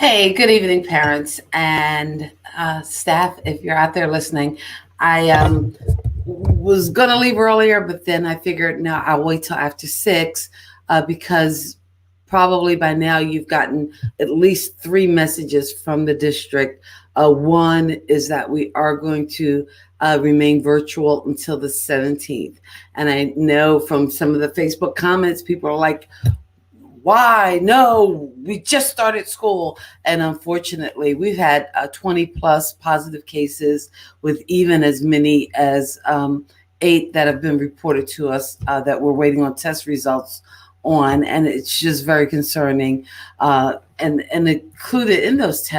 Hey, good evening, parents and staff. If you're out there listening, I was going to leave earlier, but then I figured no, I'll wait till after 6 because probably by now you've gotten at least 3 messages from the district. One is that we are going to remain virtual until the 17th. And I know from some of the Facebook comments, people are like, why? No, we just started school. And unfortunately, we've had 20 plus positive cases with even as many as 8 that have been reported to us that we're waiting on test results on. And it's just very concerning. And included in those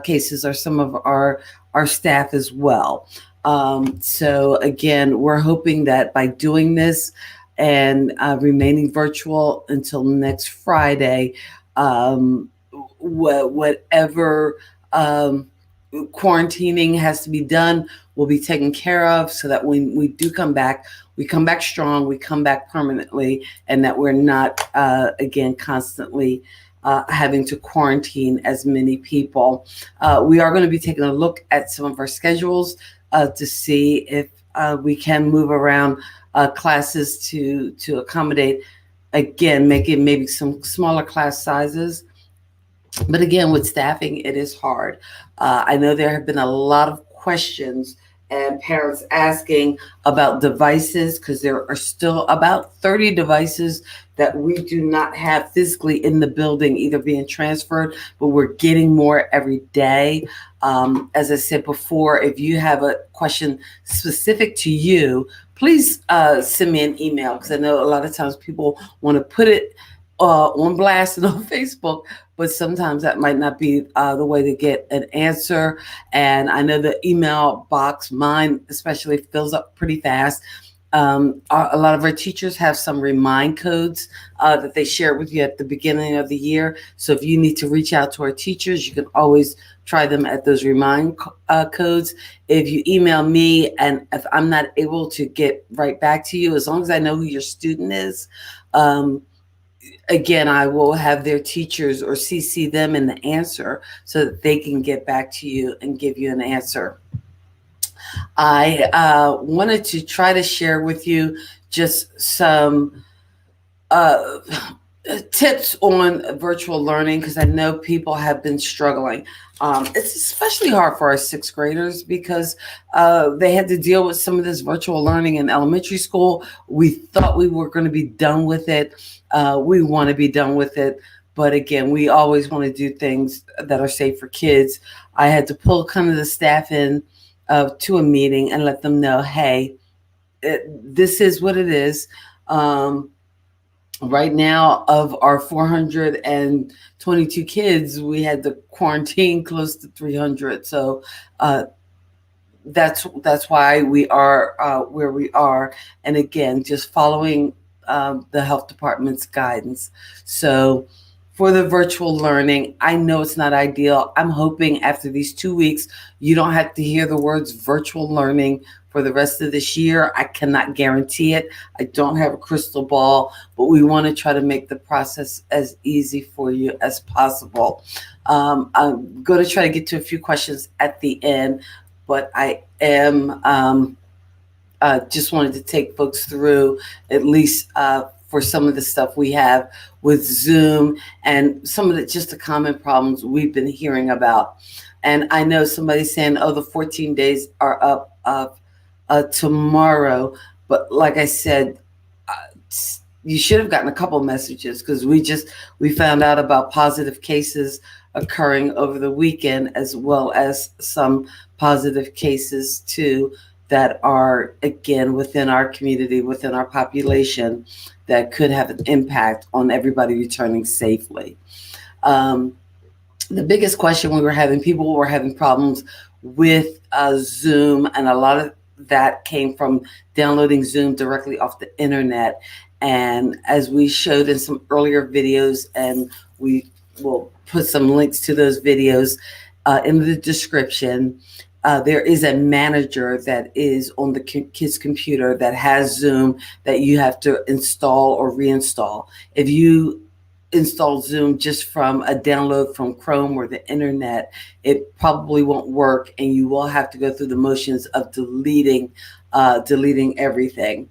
cases are some of our staff as well. So again, we're hoping that by doing this, and remaining virtual until next Friday. Whatever quarantining has to be done will be taken care of so that when we do come back, we come back strong, we come back permanently, and that we're not, again, constantly having to quarantine as many people. We are going to be taking a look at some of our schedules to see if we can move around classes to accommodate, again, making maybe some smaller class sizes. But again, with staffing, it is hard. I know there have been a lot of questions and parents asking about devices because there are still about 30 devices that we do not have physically in the building, either being transferred, but we're getting more every day. As I said before, if you have a question specific to you, please send me an email because I know a lot of times people want to put it on blast and on Facebook, but sometimes that might not be the way to get an answer. And I know the email box, mine especially, fills up pretty fast. A lot of our teachers have some remind codes that they share with you at the beginning of the year. So if you need to reach out to our teachers, you can always try them at those remind codes. If you email me and if I'm not able to get right back to you, as long as I know who your student is, again, I will have their teachers or CC them in the answer so that they can get back to you and give you an answer. I wanted to try to share with you just some uh, tips on virtual learning because I know people have been struggling. It's especially hard for our sixth graders because they had to deal with some of this virtual learning in elementary school. We thought we were going to be done with it. We want to be done with it. But again, we always want to do things that are safe for kids. I had to pull kind of the staff in to a meeting and let them know, hey, this is what it is. Right now, of our 422 kids, we had to quarantine close to 300. So that's why we are where we are. And again, just following the health department's guidance. So for the virtual learning, I know it's not ideal. I'm hoping after these 2 weeks, you don't have to hear the words virtual learning for the rest of this year. I cannot guarantee it. I don't have a crystal ball, but we want to try to make the process as easy for you as possible. I'm going to try to get to a few questions at the end, but I am just wanted to take folks through at least for some of the stuff we have with Zoom and some of the just the common problems we've been hearing about. And I know somebody's saying, oh, the 14 days are up tomorrow. But like I said, you should have gotten a couple messages because we found out about positive cases occurring over the weekend, as well as some positive cases too that are, again, within our community, within our population, that could have an impact on everybody returning safely. The biggest question people were having problems with Zoom, and a lot of that came from downloading Zoom directly off the internet. And as we showed in some earlier videos, and we will put some links to those videos in the description, there is a manager that is on the kid's computer that has Zoom that you have to install or reinstall. If you install Zoom just from a download from Chrome or the internet, it probably won't work, and you will have to go through the motions of deleting everything.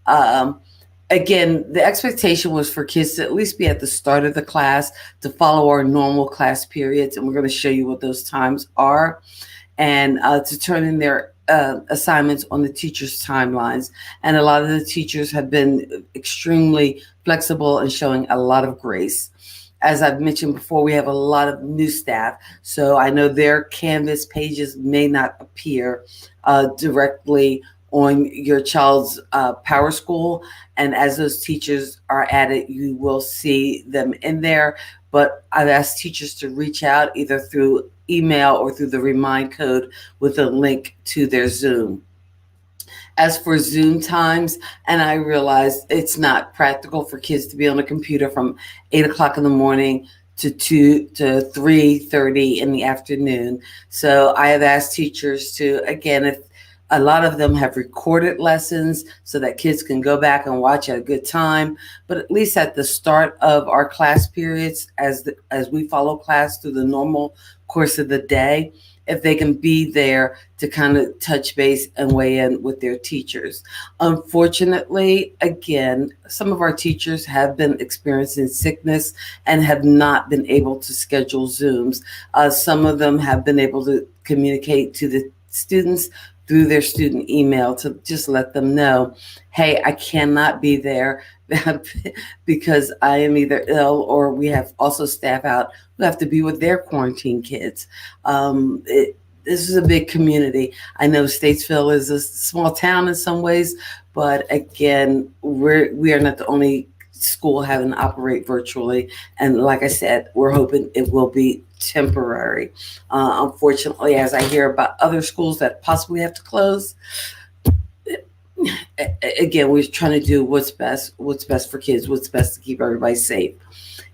Um, Again, the expectation was for kids to at least be at the start of the class to follow our normal class periods, and we're going to show you what those times are, and to turn in their assignments on the teachers' timelines. And a lot of the teachers have been extremely flexible and showing a lot of grace. As I've mentioned before, we have a lot of new staff, so I know their Canvas pages may not appear directly on your child's PowerSchool, and as those teachers are added, you will see them in there. But I've asked teachers to reach out either through email or through the Remind code with a link to their Zoom. As for Zoom times, and I realize it's not practical for kids to be on a computer from 8 o'clock in the morning to 3:30 in the afternoon. So I have asked teachers to, again, if a lot of them have recorded lessons so that kids can go back and watch at a good time, but at least at the start of our class periods, as we follow class through the normal course of the day, if they can be there to kind of touch base and weigh in with their teachers. Unfortunately, again, some of our teachers have been experiencing sickness and have not been able to schedule Zooms. Some of them have been able to communicate to the students through their student email to just let them know, hey, I cannot be there because I am either ill, or we have also staff out who have to be with their quarantine kids. This is a big community. I know Statesville is a small town in some ways, but again, we are not the only school having to operate virtually. And like I said, we're hoping it will be temporary. Unfortunately, as I hear about other schools that possibly have to close, again, we're trying to do what's best for kids, what's best to keep everybody safe.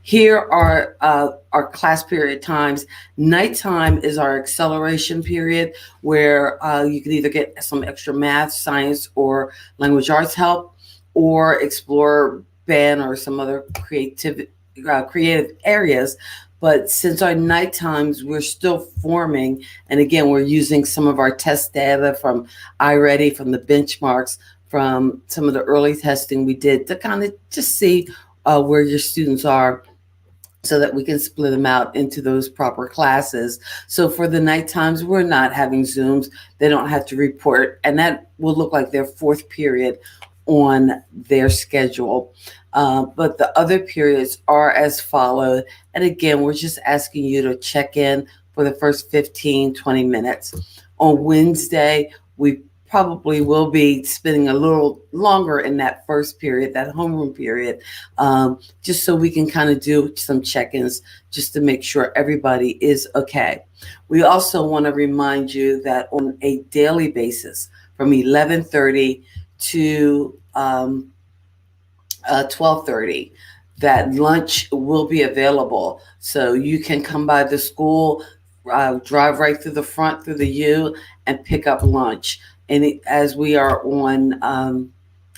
Here are our class period times. Nighttime is our acceleration period, where you can either get some extra math, science, or language arts help, or explore band or some other creative areas. But since our night times, we're still forming, and again, we're using some of our test data from iReady, from the benchmarks, from some of the early testing we did to kind of just see where your students are, so that we can split them out into those proper classes. So for the night times, we're not having Zooms. They don't have to report, and that will look like their fourth period on their schedule. But the other periods are as followed. And again, we're just asking you to check in for the first 15, 20 minutes. On Wednesday, we probably will be spending a little longer in that first period, that homeroom period, just so we can kind of do some check-ins just to make sure everybody is okay. We also want to remind you that on a daily basis, from 11:30 to 12:30, that lunch will be available. So you can come by the school, drive right through the front, through the U, and pick up lunch. And as we are on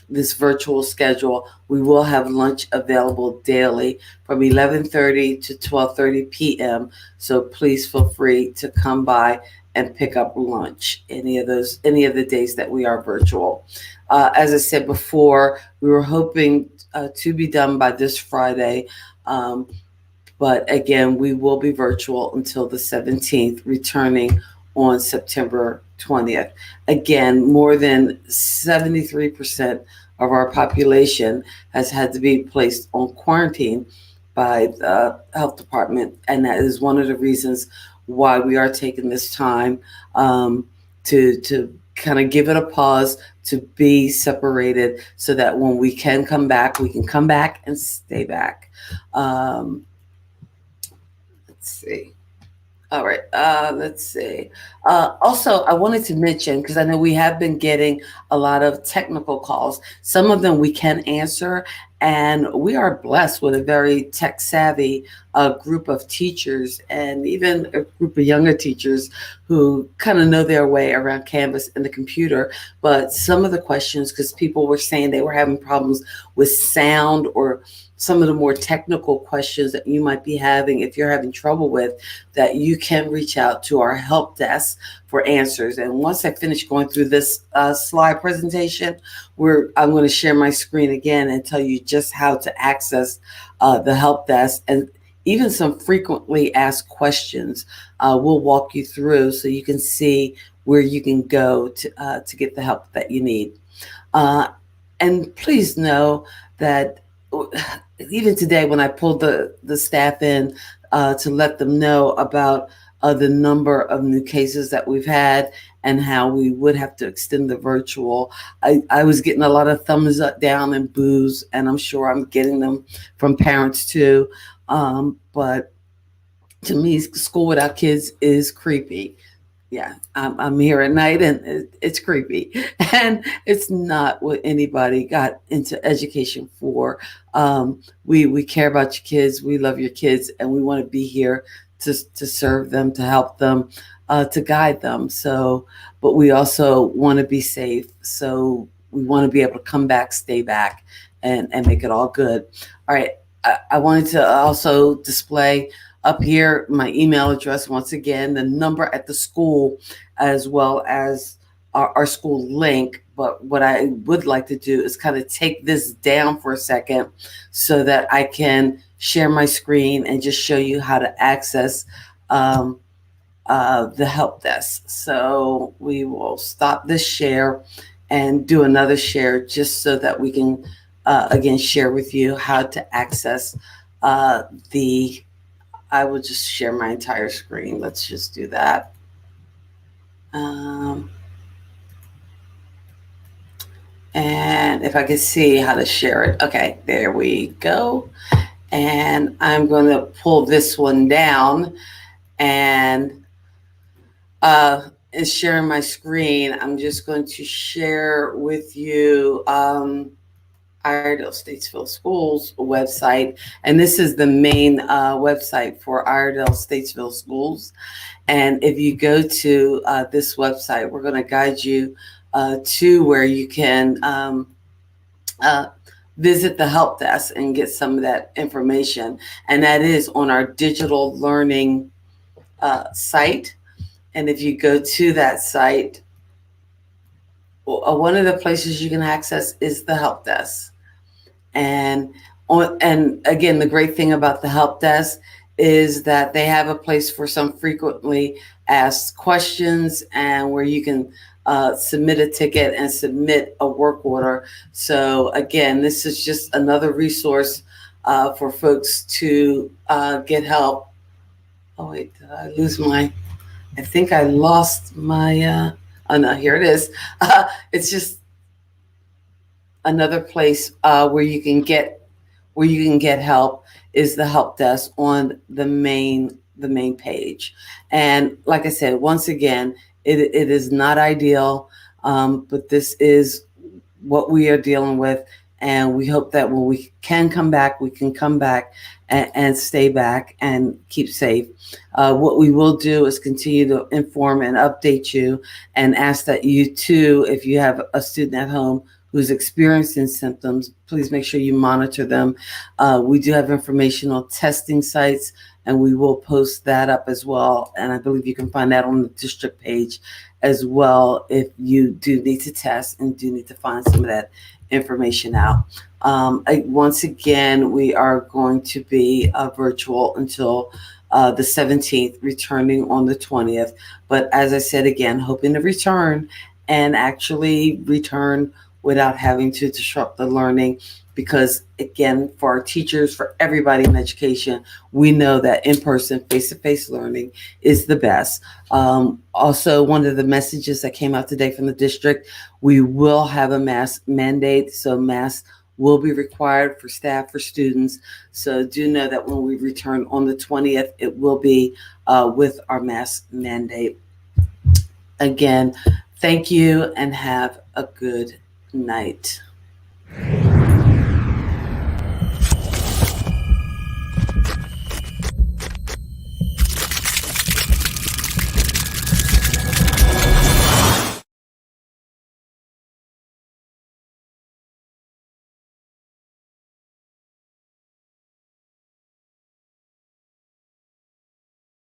this virtual schedule, we will have lunch available daily from 11:30 to 12:30 p.m. So please feel free to come by and pick up lunch any of the days that we are virtual. As I said before, we were hoping to be done by this Friday. But again, we will be virtual until the 17th, returning on September 20th. Again, more than 73% of our population has had to be placed on quarantine by the health department. And that is one of the reasons why we are taking this time to kind of give it a pause, to be separated, so that when we can come back, we can come back and stay back. Let's see. All right, let's see. Also, I wanted to mention, because I know we have been getting a lot of technical calls. Some of them we can answer, and we are blessed with a very tech-savvy group of teachers, and even a group of younger teachers who kind of know their way around Canvas and the computer. But some of the questions, because people were saying they were having problems with sound, or some of the more technical questions that you might be having, if you're having trouble with, that you can reach out to our help desk for answers. And once I finish going through this slide presentation, I'm going to share my screen again and tell you just how to access the help desk, and even some frequently asked questions. We'll walk you through so you can see where you can go to get the help that you need. And please know that even today, when I pulled the staff in to let them know about the number of new cases that we've had and how we would have to extend the virtual, I was getting a lot of thumbs up, down, and boos, and I'm sure I'm getting them from parents too. But to me, school without kids is creepy. Yeah, I'm here at night and it's creepy. And it's not what anybody got into education for. We care about your kids. We love your kids, and we want to be here to serve them, to help them, to guide them. So, but we also want to be safe. So we want to be able to come back, stay back, and make it all good. All right. I wanted to also display up here my email address once again, the number at the school, as well as our school link. But what I would like to do is kind of take this down for a second so that I can share my screen and just show you how to access the help desk. So we will stop this share and do another share just so that we can again share with you how to access I will just share my entire screen. Let's just do that. And if I can see how to share it. Okay, there we go. And I'm going to pull this one down, and sharing my screen, I'm just going to share with you Iredell Statesville Schools website, and this is the main website for Iredell Statesville Schools. And if you go to this website, we're going to guide you to where you can visit the help desk and get some of that information. And that is on our digital learning site. And if you go to that site, one of the places you can access is the help desk. And again, the great thing about the help desk is that they have a place for some frequently asked questions, and where you can submit a ticket and submit a work order. So again, this is just another resource for folks to get help. Oh wait, did I lose I think I lost my, oh no, here it is. It's just another place where you can get help is the help desk on the main page. And like I said, once again, it is not ideal, but this is what we are dealing with. And we hope that when we can come back, we can come back and stay back and keep safe. What we will do is continue to inform and update you, and ask that you too, if you have a student at home who's experiencing symptoms, please make sure you monitor them. We do have informational testing sites, and we will post that up as well. And I believe you can find that on the district page as well if you do need to test and do need to find some of that information out. Once again, we are going to be virtual until the 17th, returning on the 20th. But as I said, again, hoping to return and actually return without having to disrupt the learning, because again, for our teachers, for everybody in education, we know that in-person, face-to-face learning is the best. Also, one of the messages that came out today from the district, we will have a mask mandate, so masks will be required for staff, for students. So do know that when we return on the 20th, it will be with our mask mandate. Again, thank you and have a good night.